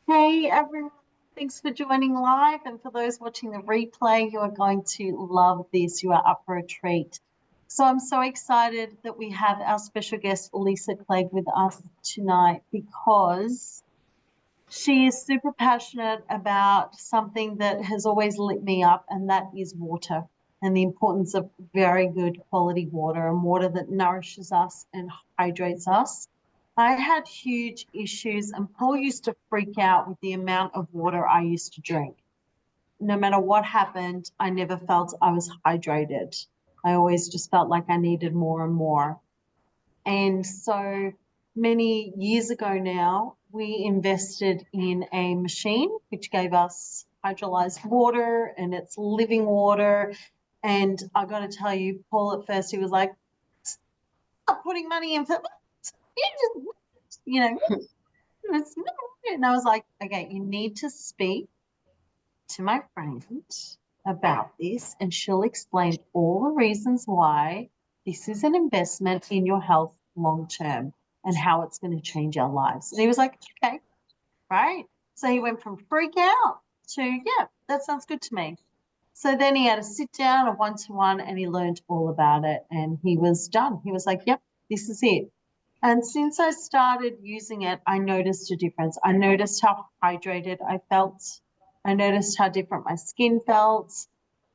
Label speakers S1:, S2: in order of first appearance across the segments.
S1: Hey everyone, thanks for joining live. And for those watching the replay, you are going to love this. You are up for a treat. So I'm so excited that we have our special guest, Lisa Clegg, with us tonight because she is super passionate about something that has always lit me up, and that is water and the importance of very good quality water and water that nourishes us and hydrates us. I had huge issues, and Paul used to freak out with the amount of water I used to drink. No matter what happened, I never felt I was hydrated. I always just felt like I needed more and more. And so many years ago now, we invested in a machine which gave us hydrolyzed water, and it's living water. And I got to tell you, Paul, at first he was like, "Stop putting money in for you just, it's not." And I was like, okay, you need to speak to my friend about this, and she'll explain all the reasons why this is an investment in your health long term and how it's going to change our lives. And he was like, okay, right. So he went from freak out to, yeah, that sounds good to me. So then he had a sit down, a one-to-one, and he learned all about it, and he was done. He was like, yep, this is it. And since I started using it, I noticed a difference. I noticed how hydrated I felt. I noticed how different my skin felt.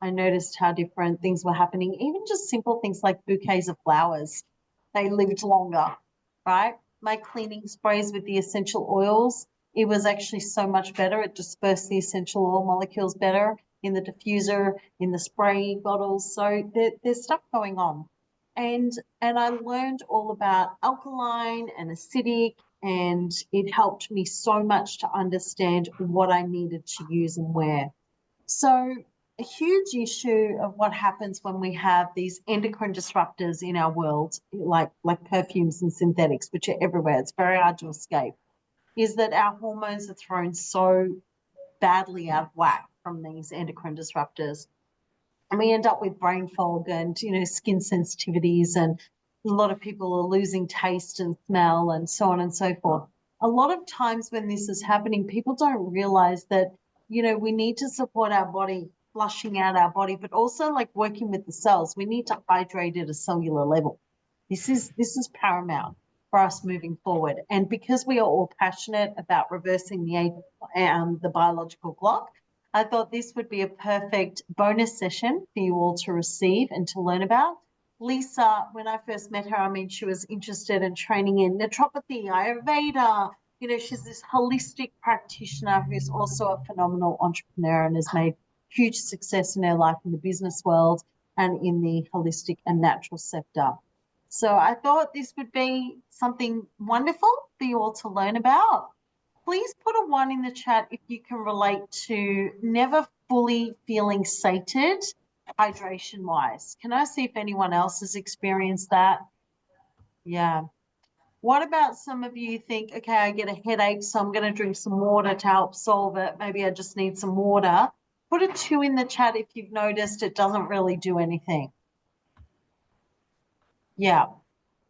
S1: I noticed how different things were happening, even just simple things like bouquets of flowers. They lived longer, right? My cleaning sprays with the essential oils, it was actually so much better. It dispersed the essential oil molecules better in the diffuser, in the spray bottles. So there's stuff going on. And I learned all about alkaline and acidic, and it helped me so much to understand what I needed to use and where. So a huge issue of what happens when we have these endocrine disruptors in our world, like perfumes and synthetics, which are everywhere, it's very hard to escape, is that our hormones are thrown so badly out of whack from these endocrine disruptors. And we end up with brain fog and, skin sensitivities, and a lot of people are losing taste and smell and so on and so forth. A lot of times when this is happening, people don't realize that, we need to support our body, flushing out our body, but also like working with the cells. We need to hydrate at a cellular level. This is paramount for us moving forward. And because we are all passionate about reversing the biological clock, I thought this would be a perfect bonus session for you all to receive and to learn about. Lisa, when I first met her, she was interested in training in naturopathy, Ayurveda. She's this holistic practitioner who's also a phenomenal entrepreneur and has made huge success in her life in the business world and in the holistic and natural sector. So I thought this would be something wonderful for you all to learn about. Please put a 1 in the chat if you can relate to never fully feeling sated hydration wise. Can I see if anyone else has experienced that? Yeah. What about some of you think, okay, I get a headache, so I'm going to drink some water to help solve it. Maybe I just need some water. Put a 2 in the chat if you've noticed it doesn't really do anything. Yeah.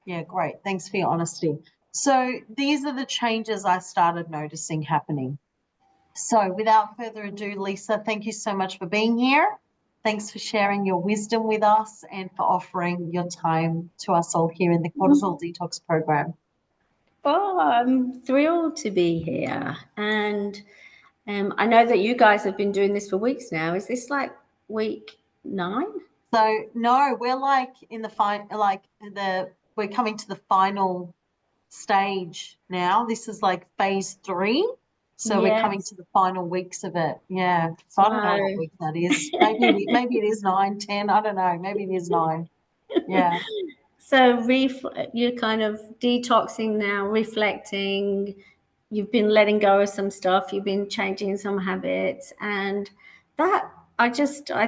S1: Yeah, great. Thanks for your honesty. So these are the changes I started noticing happening. So without further ado, Lisa, thank you so much for being here. Thanks for sharing your wisdom with us and for offering your time to us all here in the Cortisol Detox Program.
S2: Oh, I'm thrilled to be here. And I know that you guys have been doing this for weeks now. Is this like week 9?
S1: So no, we're like in the we're coming to the final stage now. This is like phase 3. So we're coming to the final weeks of it. Yeah. So I don't know what week that is. Maybe it is 9, 10. I don't know. Maybe it is 9. Yeah.
S2: So you're kind of detoxing now, reflecting. You've been letting go of some stuff. You've been changing some habits, and that I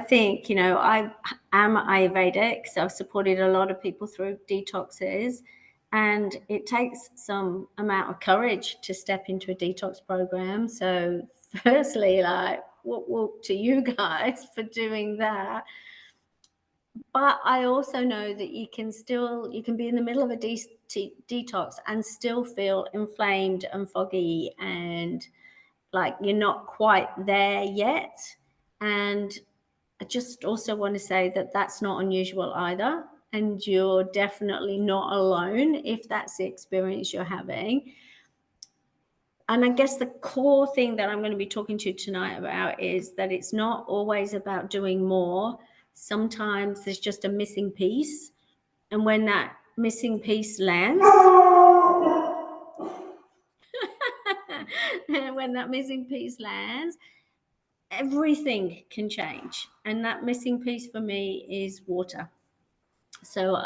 S2: think I am Ayurvedic, so I've supported a lot of people through detoxes, and it takes some amount of courage to step into a detox program. So, firstly, like, whoop to you guys for doing that. But I also know that you can be in the middle of a detox and still feel inflamed and foggy and like you're not quite there yet. And I just also want to say that that's not unusual either. And you're definitely not alone if that's the experience you're having. And I guess the core thing that I'm going to be talking to you tonight about is that it's not always about doing more. Sometimes there's just a missing piece. And when that missing piece lands, and when that missing piece lands, everything can change. And that missing piece for me is water. So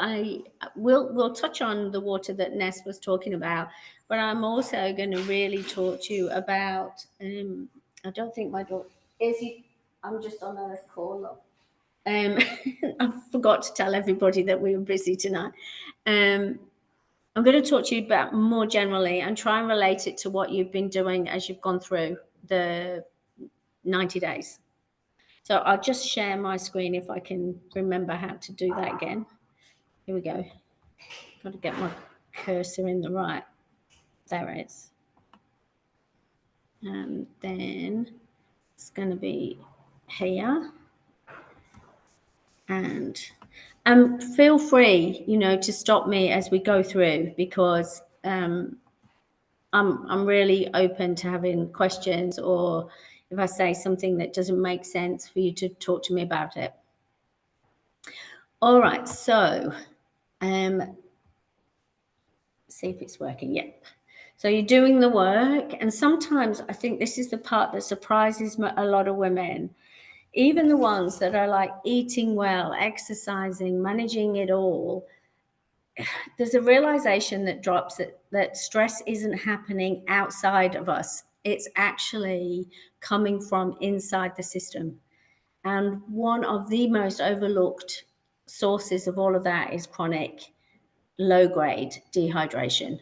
S2: we'll touch on the water that Ness was talking about, but I'm also going to really talk to you about. I don't think my daughter is. I'm just on a call. I forgot to tell everybody that we were busy tonight. I'm going to talk to you about more generally and try and relate it to what you've been doing as you've gone through the 90 days. So I'll just share my screen if I can remember how to do that again. Here we go. Got to get my cursor in the right. There it is. And then it's going to be here. And feel free, to stop me as we go through, because I'm really open to having questions, or if I say something that doesn't make sense, for you to talk to me about it. All right, so see if it's working. Yep. So you're doing the work, and sometimes I think this is the part that surprises a lot of women, even the ones that are like eating well, exercising, managing it all. There's a realization that drops that stress isn't happening outside of us. It's actually coming from inside the system. And one of the most overlooked sources of all of that is chronic low-grade dehydration.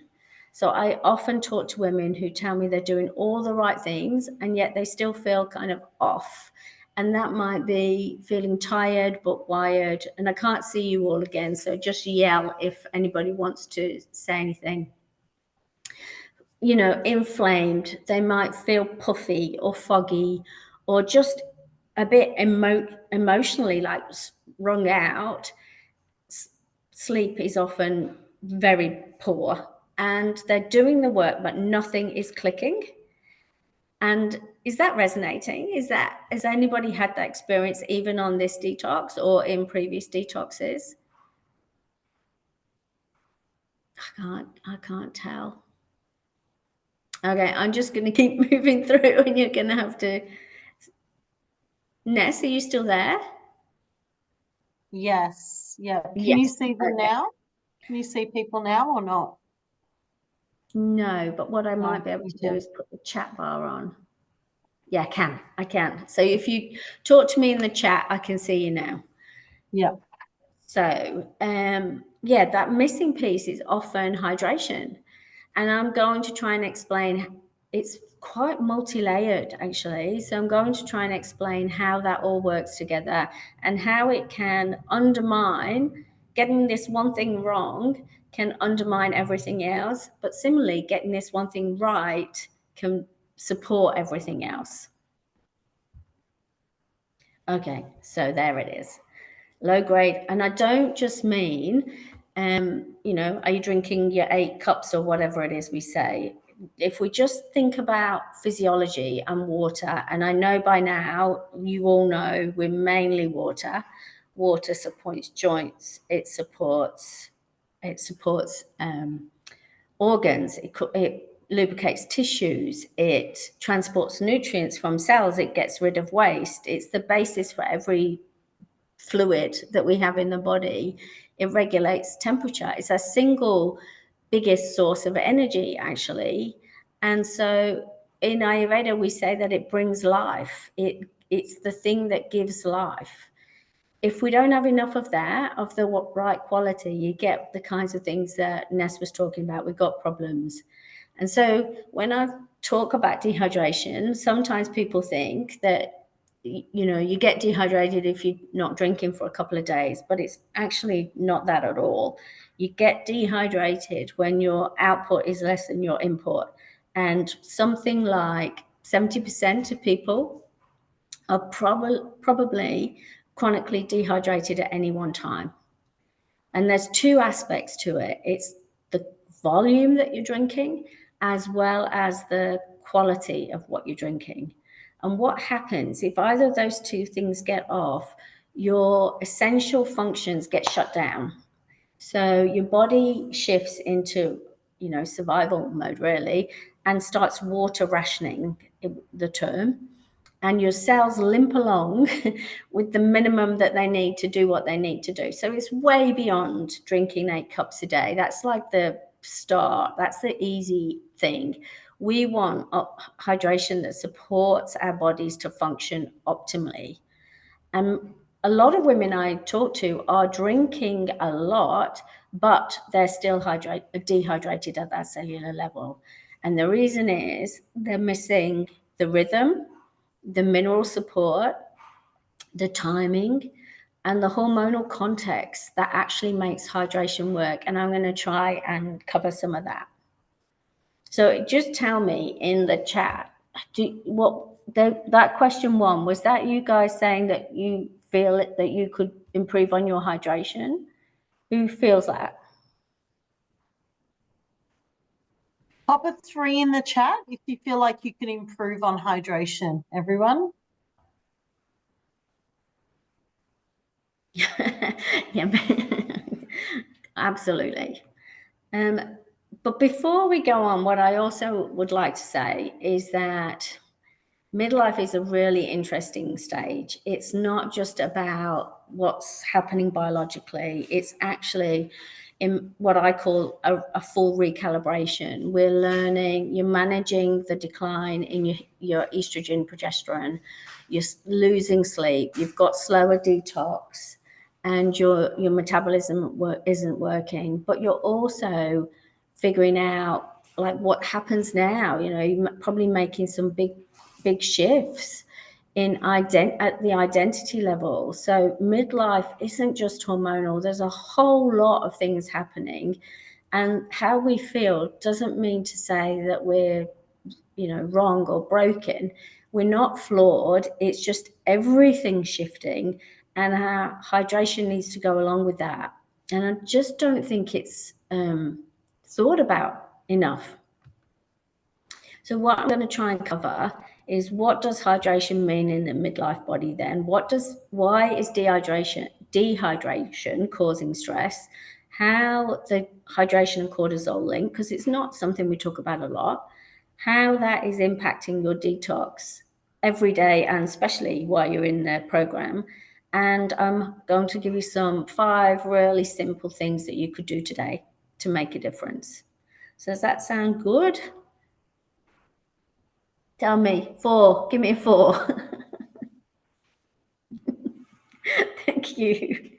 S2: So I often talk to women who tell me they're doing all the right things and yet they still feel kind of off. And that might be feeling tired but wired. And I can't see you all again, so just yell if anybody wants to say anything. Inflamed. They might feel puffy or foggy or just a bit emotionally like wrung out. Sleep is often very poor, and they're doing the work but nothing is clicking. And is that resonating? Has anybody had that experience even on this detox or in previous detoxes? I can't tell. Okay, I'm just going to keep moving through, and you're going to have to. Ness, are you still there?
S1: Yes. Yeah. Can you see them now? Can you see people now or not?
S2: No, but what I might be able to do is put the chat bar on. Yeah, I can. So if you talk to me in the chat, I can see you now.
S1: Yeah.
S2: So, that missing piece is often hydration. And I'm going to try and explain, it's quite multi-layered actually. So I'm going to try and explain how that all works together and how it can undermine, getting this one thing wrong can undermine everything else. But similarly, getting this one thing right can support everything else. Okay, so there it is. Low grade. And I don't just mean, are you drinking your 8 cups or whatever it is we say? If we just think about physiology and water, and I know by now, you all know we're mainly water. Water supports joints. It supports organs. It lubricates tissues. It transports nutrients from cells. It gets rid of waste. It's the basis for every fluid that we have in the body. It regulates temperature. It's our single biggest source of energy, actually. And so in Ayurveda, we say that it brings life. It's the thing that gives life. If we don't have enough of that, of the right quality, you get the kinds of things that Ness was talking about. We've got problems. And so when I talk about dehydration, sometimes people think that you get dehydrated if you're not drinking for a couple of days, but it's actually not that at all. You get dehydrated when your output is less than your input. And something like 70% of people are probably chronically dehydrated at any one time. And there's two aspects to it. It's the volume that you're drinking, as well as the quality of what you're drinking. And what happens if either of those two things get off, your essential functions get shut down. So your body shifts into, survival mode really, and starts water rationing, the term. And your cells limp along with the minimum that they need to do what they need to do. So it's way beyond drinking 8 cups a day. That's like the start. That's the easy thing. We want hydration that supports our bodies to function optimally. And a lot of women I talk to are drinking a lot, but they're still dehydrated at that cellular level. And the reason is they're missing the rhythm, the mineral support, the timing, and the hormonal context that actually makes hydration work. And I'm going to try and cover some of that. So just tell me in the chat, that question 1, was that you guys saying that you feel that you could improve on your hydration? Who feels that?
S1: Pop a 3 in the chat if you feel like you can improve on hydration, everyone.
S2: Yeah, absolutely. But before we go on, what I also would like to say is that midlife is a really interesting stage. It's not just about what's happening biologically. It's actually in what I call a full recalibration. We're learning, you're managing the decline in your estrogen, progesterone, you're losing sleep, you've got slower detox, and your metabolism isn't working, but you're also figuring out like what happens now. You're probably making some big shifts at the identity level. So midlife isn't just hormonal. There's a whole lot of things happening, and how we feel doesn't mean to say that we're wrong or broken. We're not flawed. It's just everything shifting, and our hydration needs to go along with that. And I just don't think it's thought about enough. So what I'm going to try and cover is, what does hydration mean in the midlife body then? Why is dehydration causing stress? How the hydration and cortisol link, because it's not something we talk about a lot, how that is impacting your detox every day, and especially while you're in the program. And I'm going to give you 5 really simple things that you could do today to make a difference. So does that sound good? Tell me. 4. Give me a 4. Thank you.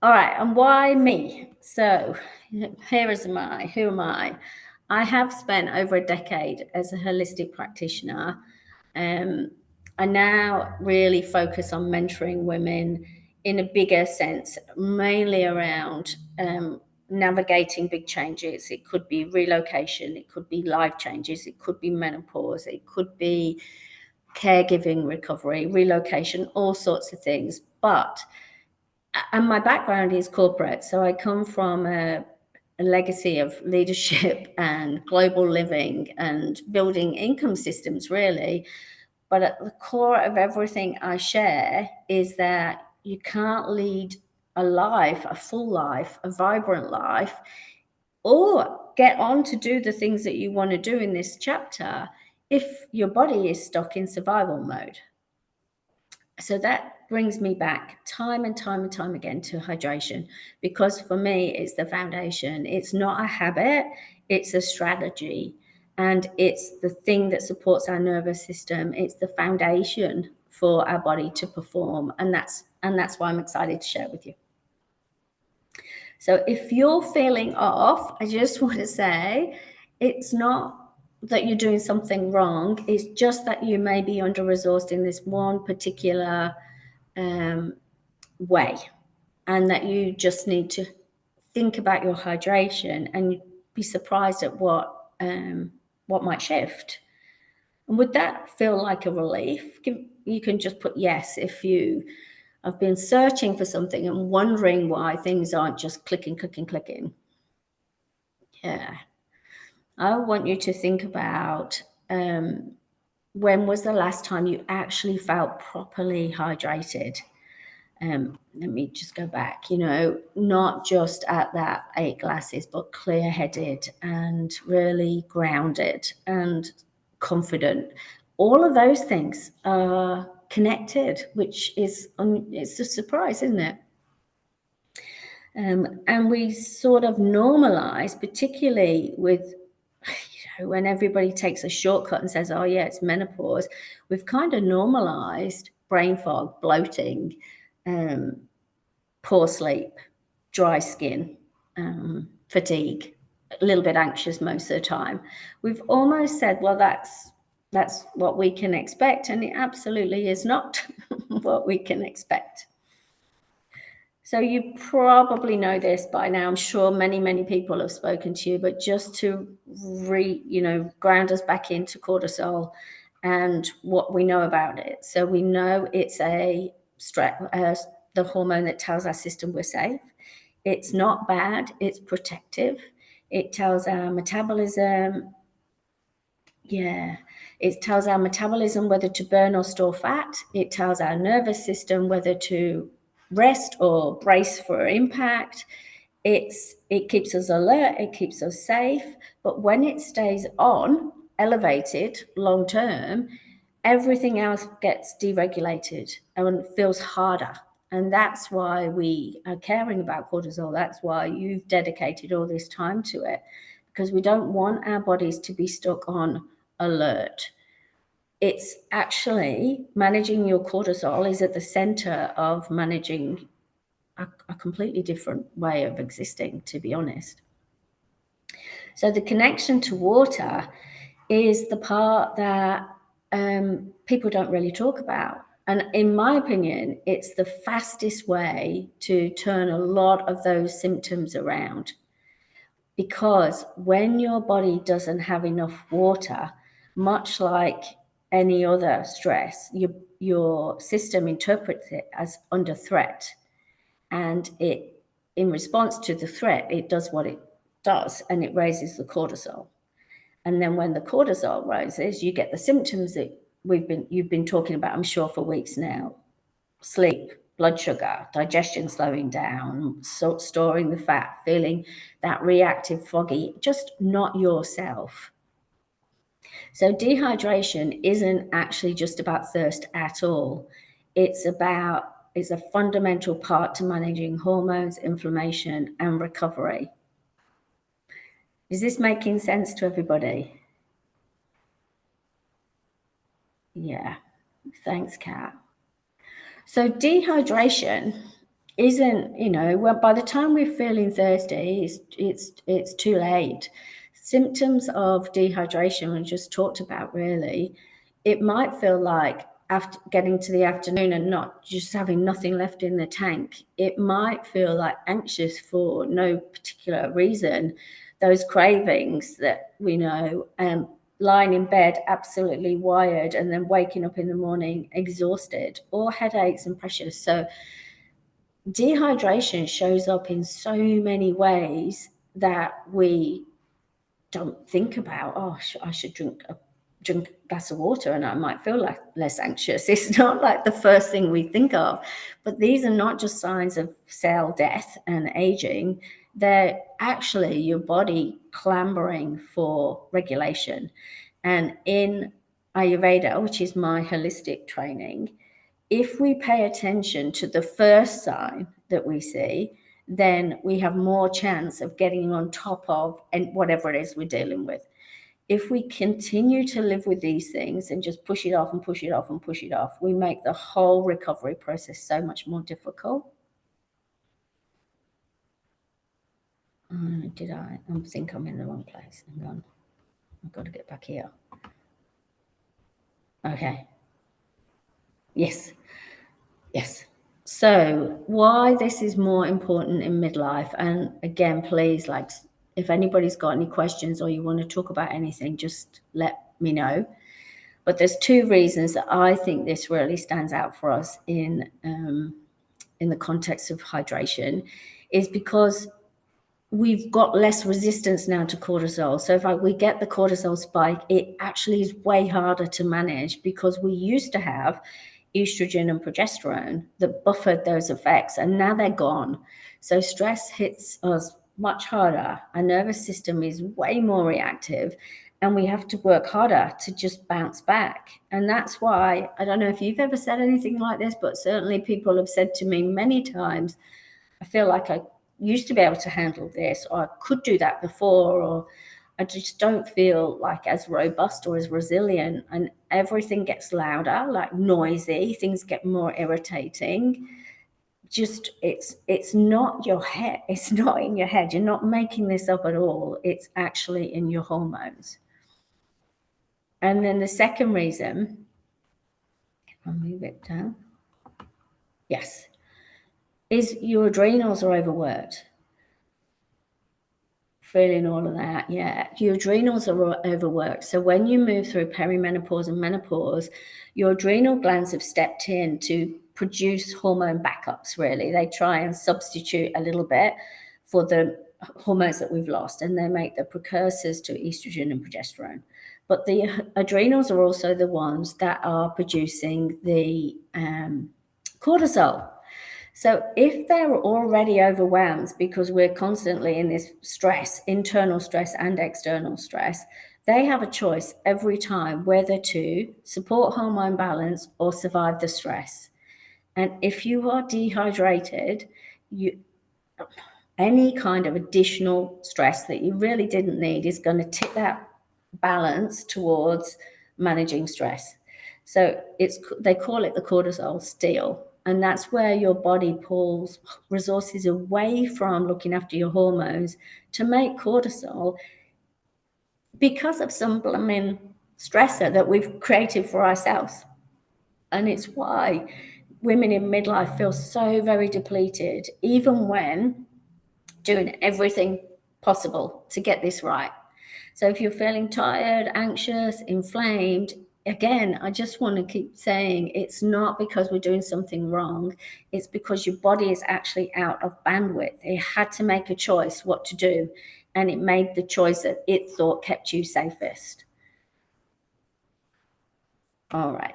S2: All right. And why me? So who am I? I have spent over a decade as a holistic practitioner. I now really focus on mentoring women in a bigger sense, mainly around navigating big changes. It could be relocation, it could be life changes, it could be menopause, it could be caregiving recovery, relocation, all sorts of things. And my background is corporate, so I come from a legacy of leadership and global living and building income systems, really. But at the core of everything I share is that you can't lead a full life, a vibrant life, or get on to do the things that you want to do in this chapter if your body is stuck in survival mode. So that brings me back time and time and time again to hydration, because for me, it's the foundation. It's not a habit, it's a strategy. And it's the thing that supports our nervous system. It's the foundation for our body to perform. And that's why I'm excited to share with you. So if you're feeling off, I just want to say, it's not that you're doing something wrong. It's just that you may be under-resourced in this one particular way, and that you just need to think about your hydration and be surprised at what might shift. And would that feel like a relief? You can just put yes if you have been searching for something and wondering why things aren't just clicking, clicking, clicking. Yeah. I want you to think about when was the last time you actually felt properly hydrated? Let me just go back, not just at that 8 glasses, but clear headed and really grounded and confident. All of those things are connected, which is, it's a surprise, isn't it? And we sort of normalize, particularly with, when everybody takes a shortcut and says, oh yeah, it's menopause, we've kind of normalized brain fog, bloating, poor sleep, dry skin, fatigue, a little bit anxious most of the time. We've almost said, well, that's what we can expect, and it absolutely is not what we can expect. So you probably know this by now. I'm sure many, many people have spoken to you, but just to ground us back into cortisol and what we know about it. So we know it's the hormone that tells our system we're safe. It's not bad, it's protective. It tells our metabolism, it tells our metabolism whether to burn or store fat. It tells our nervous system whether to rest or brace for impact. It keeps us alert, it keeps us safe. But when it stays on, elevated long term, everything else gets deregulated and feels harder. And that's why we are caring about cortisol. That's why you've dedicated all this time to it, because we don't want our bodies to be stuck on alert. It's actually managing your cortisol is at the center of managing a completely different way of existing, to be honest. So the connection to water is the part that people don't really talk about. And in my opinion, it's the fastest way to turn a lot of those symptoms around. Because when your body doesn't have enough water, much like any other stress, your system interprets it as under threat. And in response to the threat, it does what it does, and it raises the cortisol. And then when the cortisol rises, you get the symptoms that you've been talking about, I'm sure, for weeks now. Sleep, blood sugar, digestion slowing down, storing the fat, feeling that reactive, foggy, just not yourself. So dehydration isn't actually just about thirst at all. It's a fundamental part to managing hormones, inflammation, and recovery. Is this making sense to everybody? Yeah. Thanks, Kat. So dehydration isn't, well, by the time we're feeling thirsty, it's too late. Symptoms of dehydration we just talked about, really, it might feel like after getting to the afternoon and not just having nothing left in the tank. It might feel like anxious for no particular reason. Those cravings that we know, lying in bed absolutely wired and then waking up in the morning exhausted, or headaches and pressures. So dehydration shows up in so many ways that we don't think about. Oh, I should drink a glass of water and I might feel like less anxious. It's not like the first thing we think of, but these are not just signs of cell death and aging. They're actually your body clamoring for regulation. And in Ayurveda, which is my holistic training, if we pay attention to the first sign that we see, then we have more chance of getting on top of and whatever it is we're dealing with. If we continue to live with these things and just push it off and push it off and push it off, we make the whole recovery process so much more difficult. I think I'm in the wrong place. Hang on. I've got to get back here. Okay. Yes. So why this is more important in midlife, and again, please, like, if anybody's got any questions or you want to talk about anything, just let me know. But there's two reasons that I think this really stands out for us in the context of hydration, is because we've got less resistance now to cortisol. So if we get the cortisol spike, it actually is way harder to manage, because we used to have estrogen and progesterone that buffered those effects, and now they're gone. So stress hits us much harder. Our nervous system is way more reactive, and we have to work harder to just bounce back. And that's why, I don't know if you've ever said anything like this, but certainly people have said to me many times, I feel like I used to be able to handle this, or I could do that before, or I just don't feel like as robust or as resilient, and everything gets louder, like noisy, things get more irritating. Just it's not your head, it's not in your head. You're not making this up at all. It's actually in your hormones. And then the second reason, I'll move it down. Yes, is your adrenals are overworked. Feeling all of that, yeah. Your adrenals are overworked. So when you move through perimenopause and menopause, your adrenal glands have stepped in to produce hormone backups, really. They try and substitute a little bit for the hormones that we've lost, and they make the precursors to estrogen and progesterone. But the adrenals are also the ones that are producing the cortisol. So if they're already overwhelmed, because we're constantly in this stress, internal stress and external stress, they have a choice every time whether to support hormone balance or survive the stress. And if you are dehydrated, any kind of additional stress that you really didn't need is going to tip that balance towards managing stress. So they call it the cortisol steal. And that's where your body pulls resources away from looking after your hormones to make cortisol, because of some blooming stressor that we've created for ourselves. And it's why women in midlife feel so very depleted, even when doing everything possible to get this right. So if you're feeling tired, anxious, inflamed, again, I just want to keep saying it's not because we're doing something wrong. It's because your body is actually out of bandwidth. It had to make a choice what to do, and it made the choice that it thought kept you safest. All right.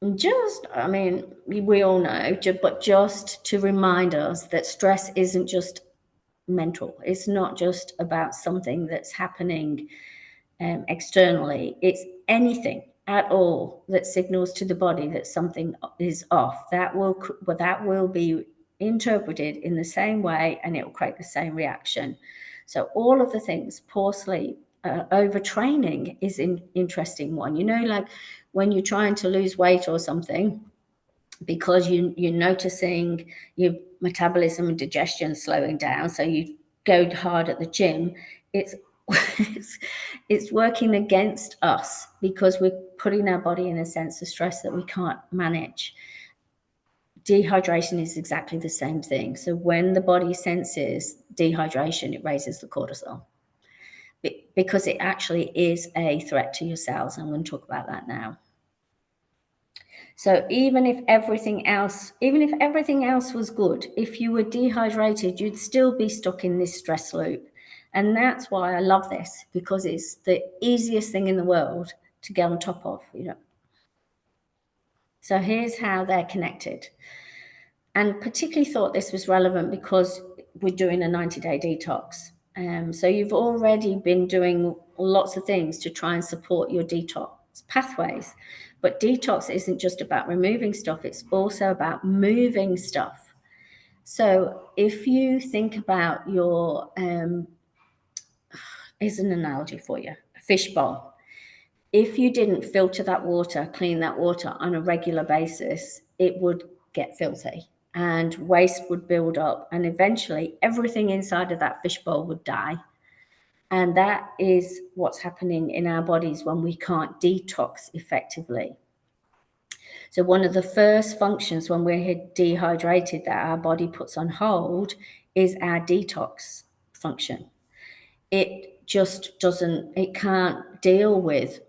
S2: We all know, but just to remind us that stress isn't just mental. It's not just about something that's happening externally. It's anything at all that signals to the body that something is off. That will be interpreted in the same way, and it will create the same reaction. So all of the things, poor sleep, overtraining is an interesting one. Like when you're trying to lose weight or something, because you're noticing your metabolism and digestion slowing down, so you go hard at the gym, it's working against us, because we're putting our body in a sense of stress that we can't manage. Dehydration is exactly the same thing. So when the body senses dehydration, it raises the cortisol, because it actually is a threat to your cells. I'm going to talk about that now. So even if everything else was good, if you were dehydrated, you'd still be stuck in this stress loop. And that's why I love this, because it's the easiest thing in the world to get on top of, So here's how they're connected. And particularly thought this was relevant because we're doing a 90-day detox. So you've already been doing lots of things to try and support your detox pathways. But detox isn't just about removing stuff, it's also about moving stuff. So if you think about your, here's an analogy for you, a fish bowl. If you didn't filter that water, clean that water on a regular basis, it would get filthy and waste would build up, and eventually everything inside of that fish bowl would die. And that is what's happening in our bodies when we can't detox effectively. So one of the first functions when we're dehydrated that our body puts on hold is our detox function. It just can't deal with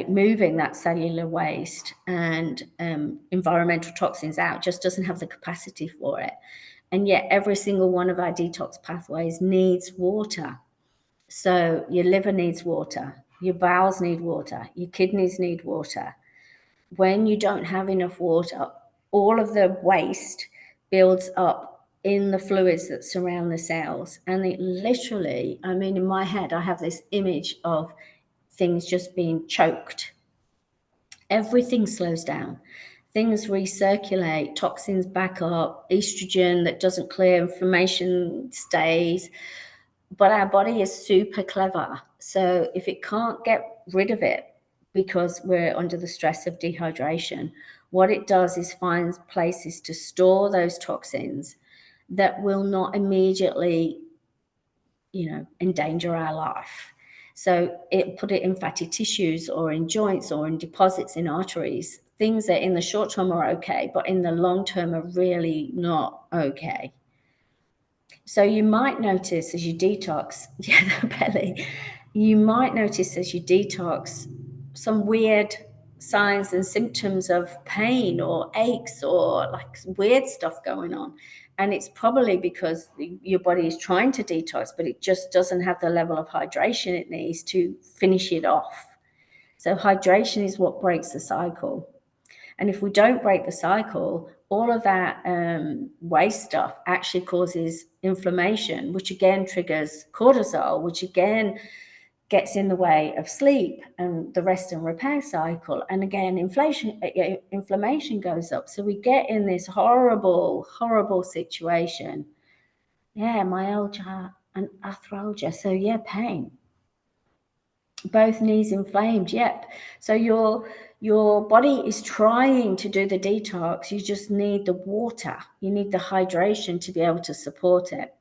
S2: moving that cellular waste and environmental toxins out, just doesn't have the capacity for it. And yet every single one of our detox pathways needs water. So your liver needs water, your bowels need water, your kidneys need water. When you don't have enough water, all of the waste builds up in the fluids that surround the cells. And it literally, I mean, in my head, I have this image of things just being choked. Everything slows down. Things recirculate, toxins back up, estrogen that doesn't clear, inflammation stays. But our body is super clever. So if it can't get rid of it because we're under the stress of dehydration, what it does is finds places to store those toxins that will not immediately, endanger our life. So it put it in fatty tissues or in joints or in deposits in arteries, things that in the short term are okay, but in the long term are really not okay. So you might notice as you detox, the belly, you might notice as you detox some weird signs and symptoms of pain or aches or like weird stuff going on. And it's probably because your body is trying to detox, but it just doesn't have the level of hydration it needs to finish it off. So hydration is what breaks the cycle. And if we don't break the cycle, all of that waste stuff actually causes inflammation, which again triggers cortisol, which again gets in the way of sleep and the rest and repair cycle. And again, inflammation goes up. So we get in this horrible, horrible situation. Yeah, myalgia and arthralgia. So yeah, pain. Both knees inflamed. Yep. So your body is trying to do the detox. You just need the water. You need the hydration to be able to support it.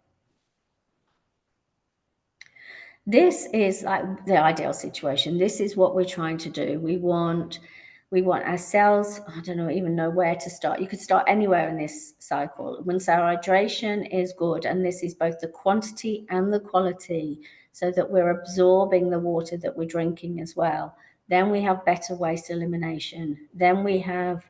S2: This is like the ideal situation. This is what we're trying to do. We want our cells, I don't even know where to start. You could start anywhere in this cycle. Once our hydration is good, and this is both the quantity and the quality, so that we're absorbing the water that we're drinking as well. Then we have better waste elimination. Then we have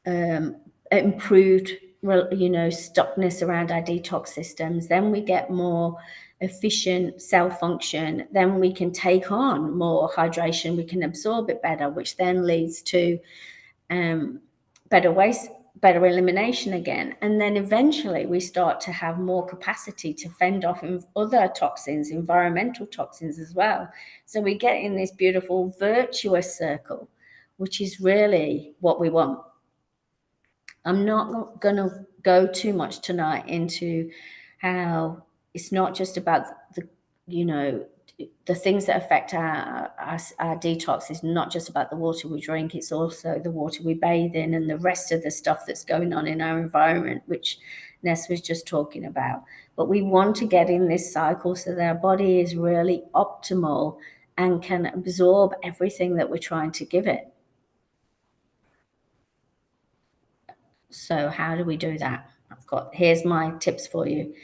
S2: improved, stockness around our detox systems. Then we get more efficient cell function. Then we can take on more hydration. We can absorb it better, which then leads to better waste, better elimination again. And then eventually we start to have more capacity to fend off other toxins, environmental toxins as well. So we get in this beautiful virtuous circle, which is really what we want. I'm not going to go too much tonight into how it's not just about the things that affect our detox is not just about the water we drink, it's also the water we bathe in and the rest of the stuff that's going on in our environment, which Ness was just talking about. But we want to get in this cycle so that our body is really optimal and can absorb everything that we're trying to give it. So how do we do that? Here's my tips for you.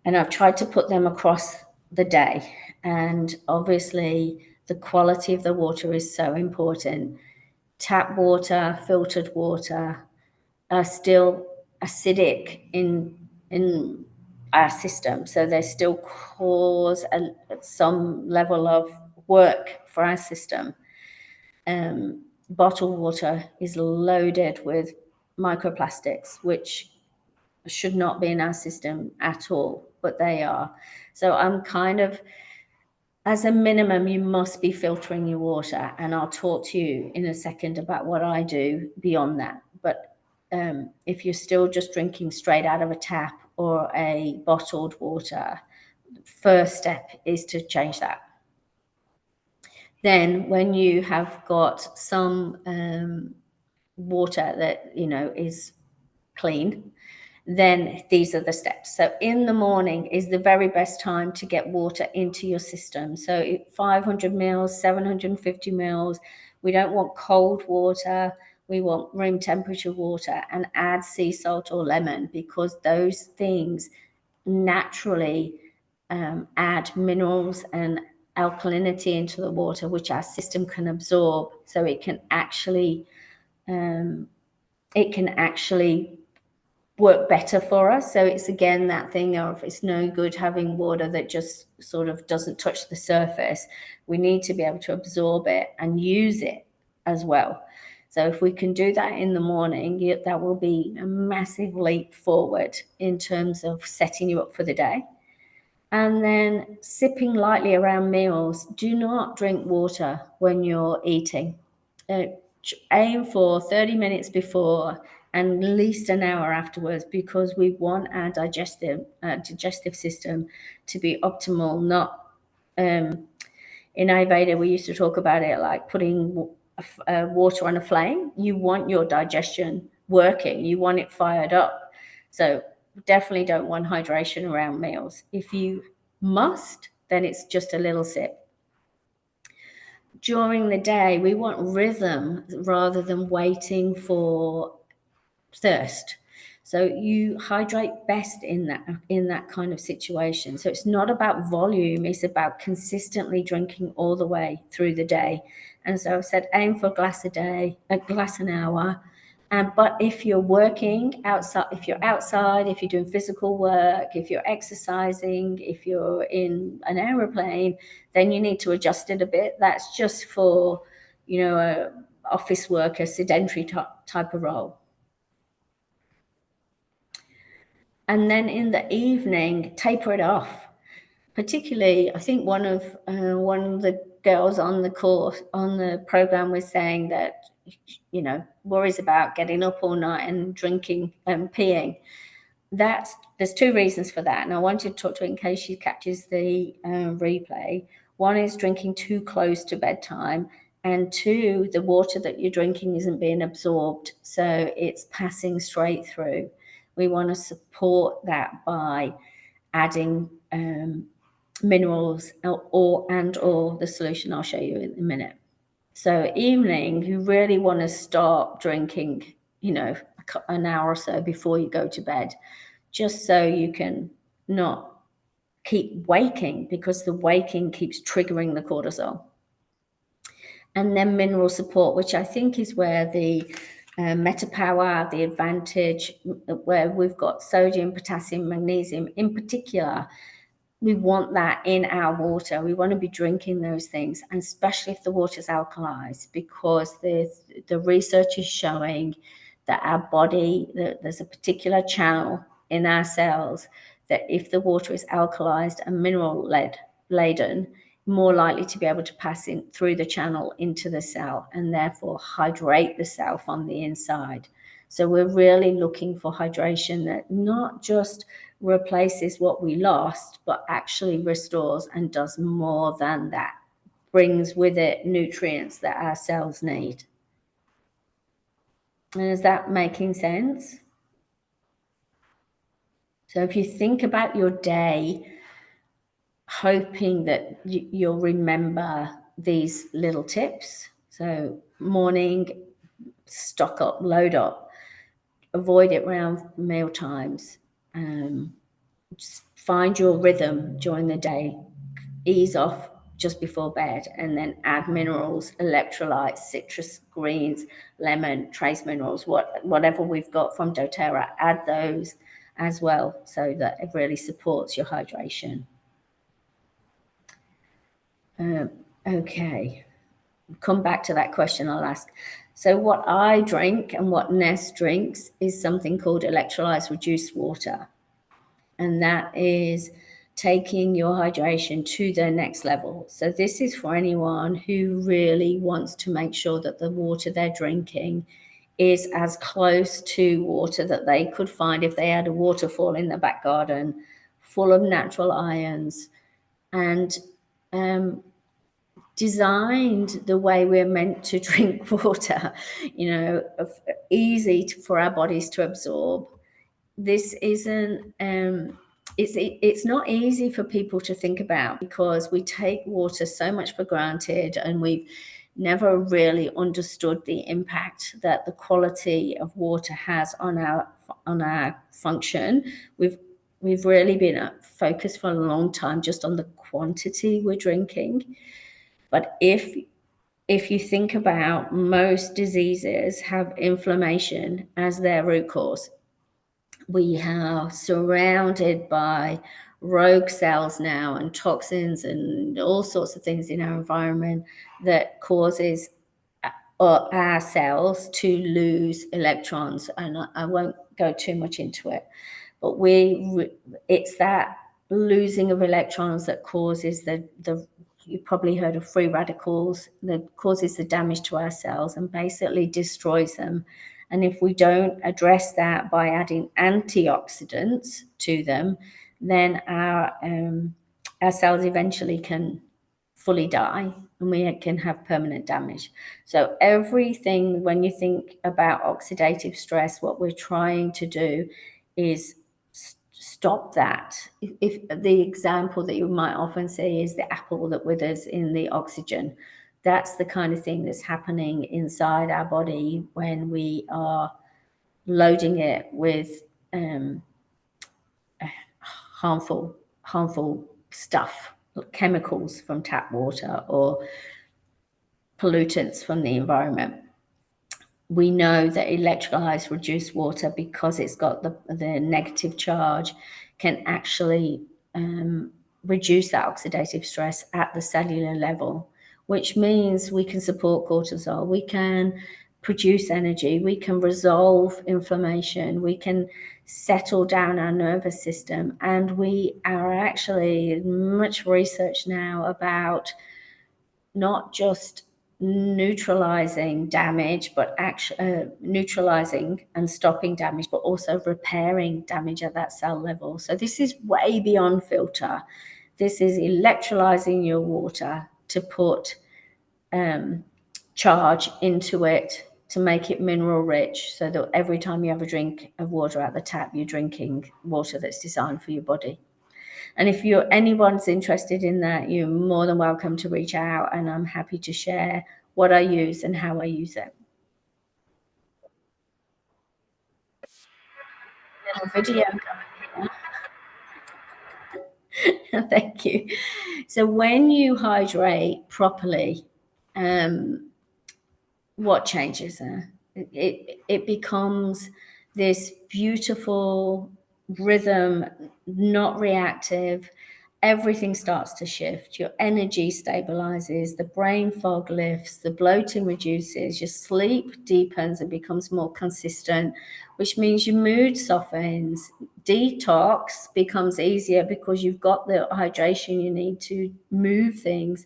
S2: And I've tried to put them across the day. And obviously the quality of the water is so important. Tap water, filtered water are still acidic in our system. So they still cause some level of work for our system. Bottled water is loaded with microplastics, which should not be in our system at all, but they are. So I'm as a minimum, you must be filtering your water. And I'll talk to you in a second about what I do beyond that. But if you're still just drinking straight out of a tap or a bottled water, first step is to change that. Then when you have got some water that, is clean, then these are the steps. So in the morning is the very best time to get water into your system. So 500 mils, 750 mils. We don't want cold water. We want room temperature water, and add sea salt or lemon, because those things naturally add minerals and alkalinity into the water, which our system can absorb, so it can actually work better for us. So it's again that thing of, it's no good having water that just sort of doesn't touch the surface. We need to be able to absorb it and use it as well. So if we can do that in the morning, that will be a massive leap forward in terms of setting you up for the day. And then sipping lightly around meals. Do not drink water when you're eating. Aim for 30 minutes before and at least an hour afterwards, because we want our digestive system to be optimal. Not in Ayurveda, we used to talk about it like putting water on a flame. You want your digestion working. You want it fired up. So definitely don't want hydration around meals. If you must, then it's just a little sip. During the day, we want rhythm rather than waiting for thirst. So you hydrate best in that kind of situation. So it's not about volume, it's about consistently drinking all the way through the day. And so I said aim for a glass a day, a glass an hour. But if you're working outside, if you're doing physical work, if you're exercising, if you're in an aeroplane, then you need to adjust it a bit. That's just for, a office worker, sedentary type of role. And then in the evening, taper it off. Particularly, I think one of the girls on the program was saying that, worries about getting up all night and drinking and peeing. There's two reasons for that, and I wanted to talk to her in case she catches the replay. One is drinking too close to bedtime, and two, the water that you're drinking isn't being absorbed, so it's passing straight through. We want to support that by adding minerals or the solution I'll show you in a minute. So evening, you really want to stop drinking, an hour or so before you go to bed, just so you can not keep waking, because the waking keeps triggering the cortisol. And then mineral support, which I think is where the Metapower, the Advantage, where we've got sodium, potassium, magnesium in particular. We want that in our water. We want to be drinking those things, and especially if the water's alkalized, because the research is showing that our body, there's a particular channel in our cells that if the water is alkalized and mineral laden, more likely to be able to pass in through the channel into the cell and therefore hydrate the cell from the inside. So we're really looking for hydration that not just replaces what we lost, but actually restores and does more than that, brings with it nutrients that our cells need. And is that making sense? So if you think about your day, hoping that you'll remember these little tips. So morning, stock up, load up, avoid it around meal times. Just find your rhythm during the day, ease off just before bed, and then add minerals, electrolytes, citrus greens, lemon, trace minerals, whatever we've got from doTERRA, add those as well, so that it really supports your hydration. Okay, come back to that question I'll ask. So what I drink and what Ness drinks is something called electrolytes reduced water. And that is taking your hydration to the next level. So this is for anyone who really wants to make sure that the water they're drinking is as close to water that they could find if they had a waterfall in their back garden, full of natural ions, and designed the way we're meant to drink water, easy for our bodies to absorb. This isn't, it's not easy for people to think about, because we take water so much for granted, and we've never really understood the impact that the quality of water has on our function. We've we've really been focused for a long time just on the quantity we're drinking. But if you think about, most diseases have inflammation as their root cause. We are surrounded by rogue cells now and toxins and all sorts of things in our environment that causes our cells to lose electrons. And I won't go too much into it, but it's that losing of electrons that causes the you've probably heard of free radicals, that causes the damage to our cells and basically destroys them. And if we don't address that by adding antioxidants to them, then our cells eventually can fully die and we can have permanent damage. So everything, when you think about oxidative stress, what we're trying to do is stop that. If the example that you might often see is the apple that withers in the oxygen, that's the kind of thing that's happening inside our body when we are loading it with harmful stuff, chemicals from tap water or pollutants from the environment. We know that electrolyzed reduced water, because it's got the negative charge, can actually reduce that oxidative stress at the cellular level, which means we can support cortisol, we can produce energy, we can resolve inflammation, we can settle down our nervous system. And we are actually much research now about not just neutralizing damage, but actually neutralizing and stopping damage, but also repairing damage at that cell level. So this is way beyond filter. This is electrolyzing your water to put charge into it to make it mineral rich, so that every time you have a drink of water out the tap, you're drinking water that's designed for your body. And if anyone's interested in that, you're more than welcome to reach out, and I'm happy to share what I use and how I use it. Little video coming here. Thank you. So when you hydrate properly, what changes? It becomes this beautiful rhythm, not reactive. Everything starts to shift. Your energy stabilizes, the brain fog lifts, the bloating reduces, your sleep deepens and becomes more consistent, which means your mood softens. Detox becomes easier because you've got the hydration you need to move things,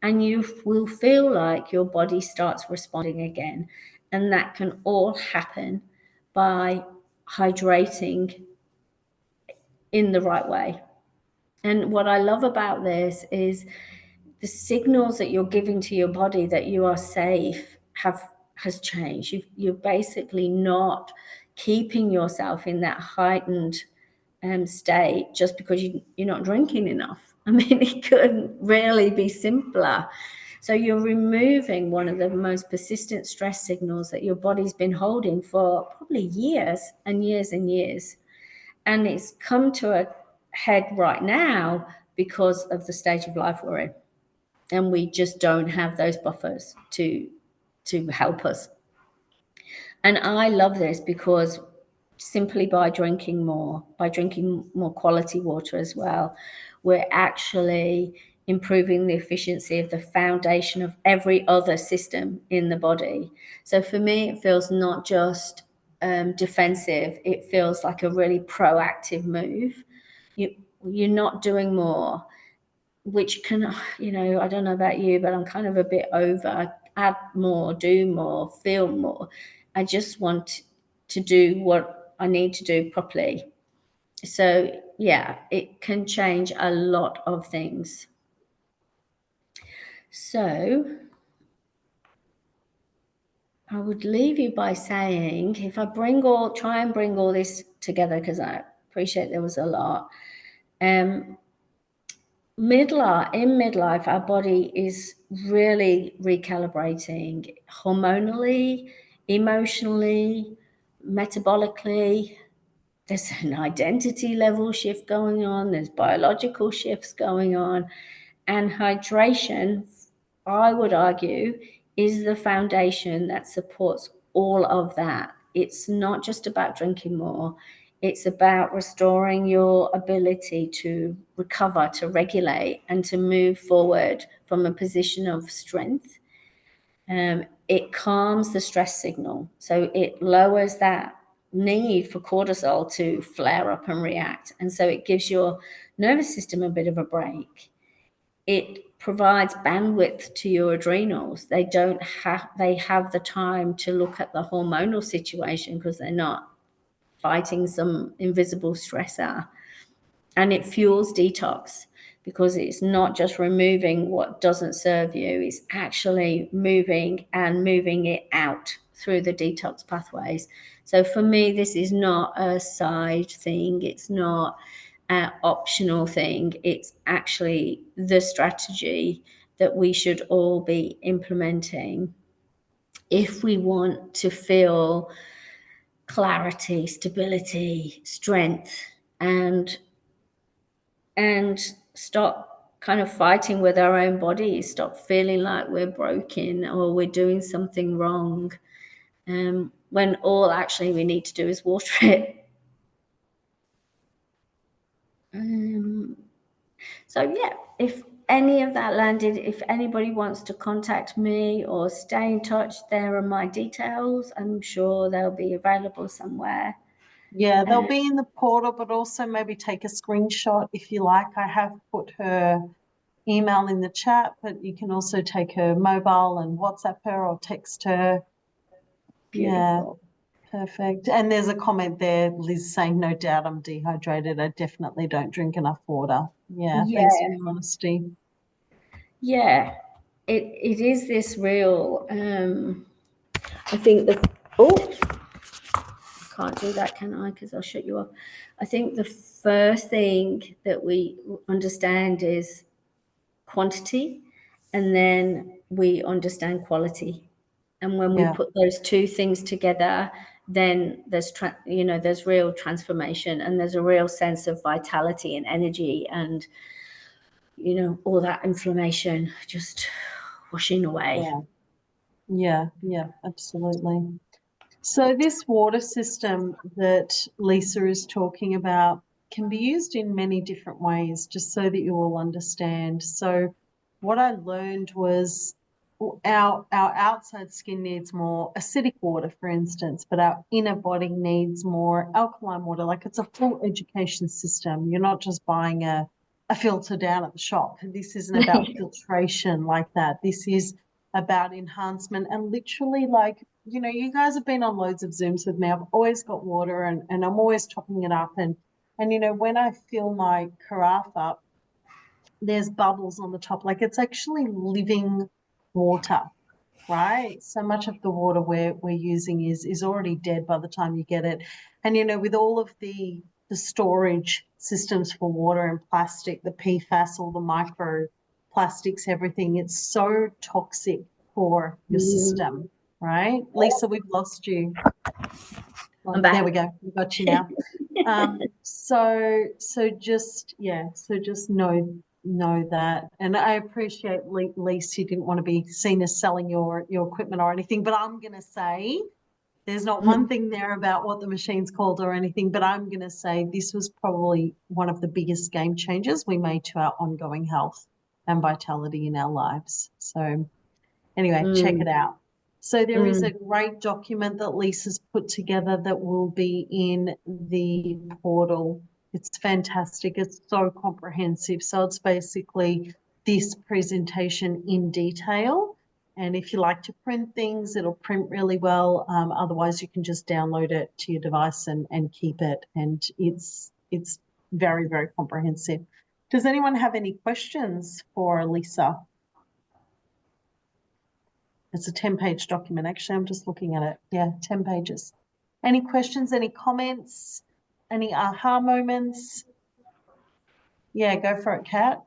S2: and you will feel like your body starts responding again. And that can all happen by hydrating in the right way. And what I love about this is the signals that you're giving to your body that you are safe has changed. You're basically not keeping yourself in that heightened state just because you're not drinking enough. I mean, it couldn't really be simpler. So you're removing one of the most persistent stress signals that your body's been holding for probably years and years and years. And it's come to a head right now because of the stage of life we're in. And we just don't have those buffers to help us. And I love this because simply by drinking more quality water as well, we're actually improving the efficiency of the foundation of every other system in the body. So for me, it feels not just defensive, it feels like a really proactive move. You're not doing more, which can, I don't know about you, but I'm kind of a bit over add more, do more, feel more. I just want to do what I need to do properly. So yeah, it can change a lot of things. So I would leave you by saying, if I try and bring all this together, because I appreciate there was a lot. In midlife, our body is really recalibrating hormonally, emotionally, metabolically, there's an identity level shift going on, there's biological shifts going on, and hydration, I would argue, is the foundation that supports all of that. It's not just about drinking more, it's about restoring your ability to recover, to regulate, and to move forward from a position of strength. It calms the stress signal, so it lowers that need for cortisol to flare up and react, and so it gives your nervous system a bit of a break. It provides bandwidth to your adrenals. They have the time to look at the hormonal situation because they're not fighting some invisible stressor. And it fuels detox because it's not just removing what doesn't serve you, it's actually moving it out through the detox pathways. So for me, this is not a side thing. It's not an optional thing. It's actually the strategy that we should all be implementing if we want to feel clarity, stability, strength, and stop kind of fighting with our own bodies, stop feeling like we're broken or we're doing something wrong, when all actually we need to do is water it. So yeah, if any of that landed, if anybody wants to contact me or stay in touch, there are my details. I'm sure they'll be available somewhere.
S1: Yeah, they'll be in the portal, but also maybe take a screenshot if you like. I have put her email in the chat, but you can also take her mobile and WhatsApp her or text her.
S2: Beautiful.
S1: Yeah, perfect. And there's a comment there, Liz, saying, no doubt I'm dehydrated. I definitely don't drink enough water. Yeah, thanks for your honesty.
S2: Yeah, it is this real, I think I can't do that, can I? Because I'll shut you off. I think the first thing that we understand is quantity, and then we understand quality. And when we put those two things together, then there's real transformation, and there's a real sense of vitality and energy, and all that inflammation just washing away.
S1: Yeah, absolutely. So this water system that Lisa is talking about can be used in many different ways, just so that you all understand. So what I learned was our outside skin needs more acidic water, for instance, but our inner body needs more alkaline water. Like, it's a full education system. You're not just buying a filter down at the shop. This isn't about filtration like that. This is about enhancement, and literally, like, you guys have been on loads of Zooms with me. I've always got water, and I'm always topping it up. And when I fill my carafe up, there's bubbles on the top. Like, it's actually living water, right? So much of the water we're using is already dead by the time you get it. And with all of the storage systems for water and plastic, the PFAS, all the microplastics, everything, it's so toxic for your system, right? Lisa, we've lost you.
S2: I'm back.
S1: There we go. We got you now. So just know that. And I appreciate, Lisa, you didn't want to be seen as selling your equipment or anything, but I'm going to say there's not one thing there about what the machine's called or anything, but I'm going to say this was probably one of the biggest game changers we made to our ongoing health and vitality in our lives. So anyway, check it out. So there is a great document that Lisa's put together that will be in the portal. It's fantastic. It's so comprehensive. So it's basically this presentation in detail. And if you like to print things, it'll print really well. Otherwise, you can just download it to your device and keep it. And it's very, very comprehensive. Does anyone have any questions for Lisa? It's a 10-page document. Actually, I'm just looking at it. Yeah, 10 pages. Any questions, any comments, any aha moments? Yeah, go for it, Kat.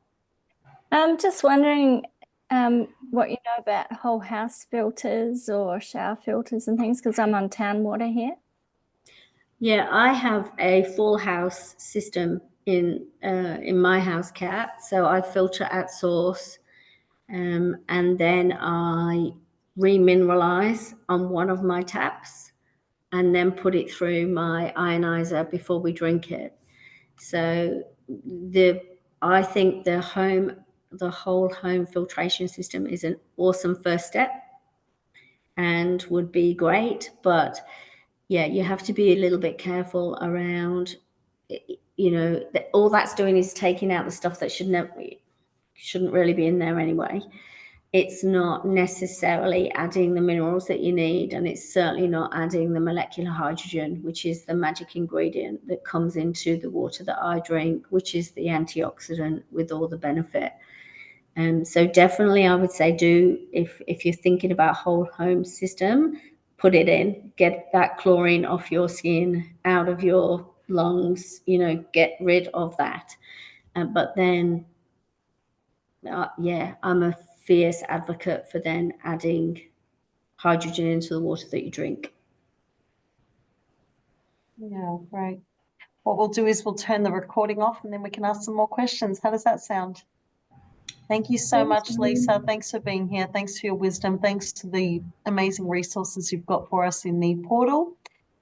S3: I'm just wondering what you know about whole house filters or shower filters and things, because I'm on town water here.
S2: Yeah, I have a full house system in my house cat. So I filter at source, and then I remineralize on one of my taps, and then put it through my ionizer before we drink it. So I think the whole home filtration system is an awesome first step and would be great, but yeah, you have to be a little bit careful around, all that's doing is taking out the stuff that shouldn't really be in there anyway. It's not necessarily adding the minerals that you need, and it's certainly not adding the molecular hydrogen, which is the magic ingredient that comes into the water that I drink, which is the antioxidant with all the benefit. So definitely I would say if you're thinking about whole home system, put it in, get that chlorine off your skin, out of your lungs, get rid of that. But then, I'm a fierce advocate for then adding hydrogen into the water that you drink.
S1: Yeah, great. What we'll do is we'll turn the recording off and then we can ask some more questions. How does that sound? Thank you so much, Lisa. Thanks for being here. Thanks for your wisdom. Thanks to the amazing resources you've got for us in the portal.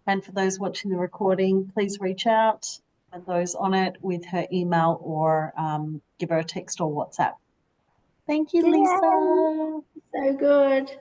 S1: And for those watching the recording, please reach out and those on it with her email or give her a text or WhatsApp. Thank you, Lisa.
S2: So good.